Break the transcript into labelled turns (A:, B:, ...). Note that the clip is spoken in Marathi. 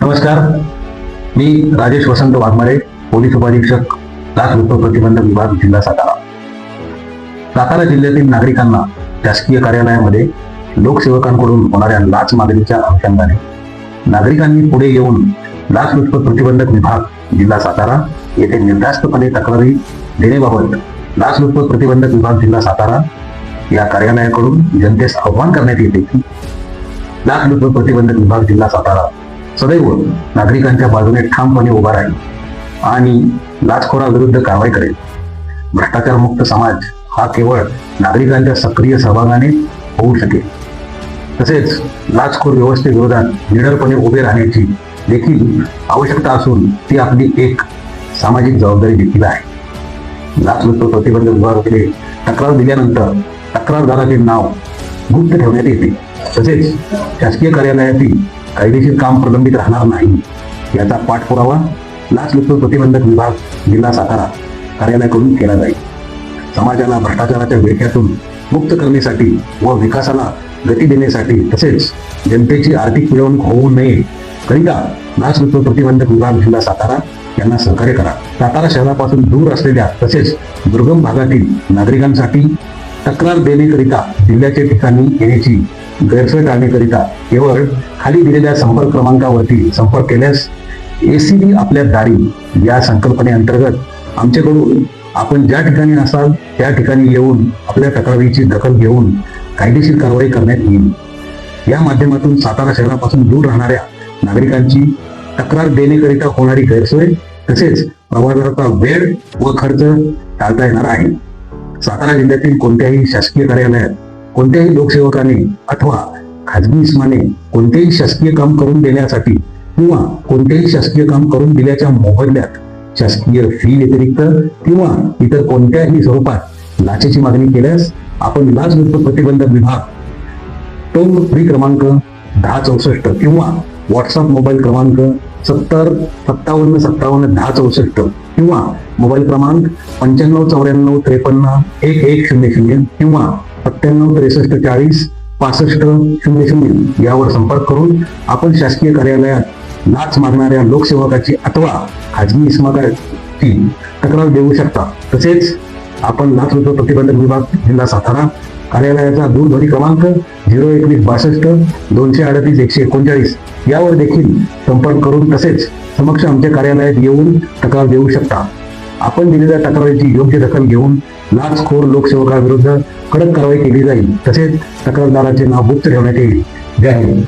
A: नमस्कार, मी राजेश वसंत वाघमारे, पोलीस उपाधीक्षक, लाचलुचपत प्रतिबंधक विभाग, जिल्हा सातारा. सातारा जिल्ह्यातील नागरिकांना शासकीय कार्यालयामध्ये लोकसेवकांकडून होणाऱ्या लाच मागणीच्या अनुषंगाने नागरिकांनी पुढे येऊन लाचलुचपत प्रतिबंधक विभाग, जिल्हा सातारा येथे निर्धास्तपणे तक्रारी देण्याबाबत लाचलुचपत प्रतिबंधक विभाग, जिल्हा सातारा या कार्यालयाकडून जनतेस आव्हान करण्यात येते की लाचलुचपत प्रतिबंधक विभाग, जिल्हा सातारा सदैव नागरिकांच्या बाजूने ठामपणे उभा राहील आणि लाचखोराविरुद्ध कारवाई करेल. भ्रष्टाचार मुक्त समाज हा केवळ नागरिकांच्या सक्रिय सहभागाने होऊ शकेल. तसेच लाचखोर व्यवस्थेविरोधात निडरपणे उभे राहण्याची देखील आवश्यकता असून ती आपली एक सामाजिक जबाबदारी देखील आहे. लाचलुचपत प्रतिबंधक विभागाकडे तक्रार दिल्यानंतर तक्रारदाराचे नाव गुप्त ठेवण्यात येते. तसेच शासकीय कार्यालयातील कायदेशीर काम प्रलंबित राहणार नाही याचा पाठपुरावा लाचलुचपत प्रतिबंधक विभाग, जिल्हा सातारा कार्यालयाकडून केला जाईल. समाजाला भ्रष्टाचाराच्या विळख्यातून मुक्त करण्यासाठी व विकासाला गती देण्यासाठी तसेच जनतेची आर्थिक पिळवणूक होऊ नये करिता लाचलुचपत प्रतिबंधक विभाग, जिल्हा सातारा यांना सहकार्य करा. सातारा शहरापासून दूर असलेल्या तसेच दुर्गम भागातील नागरिकांसाठी तक्रार देण्याकरिता जिल्ह्याच्या ठिकाणी येण्याची गैरसोय टाळण्याकरिता केवळ खाली दिलेल्या संपर्क क्रमांकावरती संपर्क केल्यास ACB आपल्या दारी या संकल्पनेअंतर्गत आमच्याकडून आपण ज्या ठिकाणी असाल त्या ठिकाणी येऊन आपल्या तक्रारीची दखल घेऊन कायदेशीर कारवाई करण्यात येईल. या माध्यमातून सातारा शहरापासून दूर राहणाऱ्या नागरिकांची तक्रार देण्याकरिता होणारी गैरसोय तसेच प्रवासाचा वेळ व खर्च टाळता येणार आहे. सातारा जिल्ह्यातील कोणत्याही शासकीय कार्यालयात कोणत्याही लोकसेवकाने अथवा खाजगी इस्माने कोणतेही शासकीय काम करून देण्यासाठी किंवा कोणतेही शासकीय काम करून दिल्याच्या मोबदल्यात शासकीय फी व्यतिरिक्त किंवा इतर कोणत्याही स्वरूपात लाचेची मागणी केल्यास आपण लाचलुचपत प्रतिबंधक विभाग टोल फ्री क्रमांक 1064 किंवा व्हॉट्सअप मोबाईल क्रमांक 7057571064 किंवा मोबाईल क्रमांक 9594531100 किंवा 9763406500 यावर संपर्क करून आपण शासकीय कार्यालयात लाच मागणाऱ्या लोकसेवकाची अथवा खाजगी इस्माची तक्रार देऊ शकता. तसेच आपण लाचलुचपत प्रतिबंधक विभाग, जिल्हा सातारा कार्यालयाचा दूरध्वनी क्रमांक 02162 यावर देखील संपर्क करून तसेच समक्ष आमच्या कार्यालयात येऊन तक्रार देऊ शकता. आपण दिलेल्या तक्रारीची योग्य दखल घेऊन लाचखोर लोकसेवकाविरुद्ध कडक कारवाई केली जाईल. तसेच तक्रारदाराचे नाव गुप्त ठेवण्यात येईल. जय हिंद.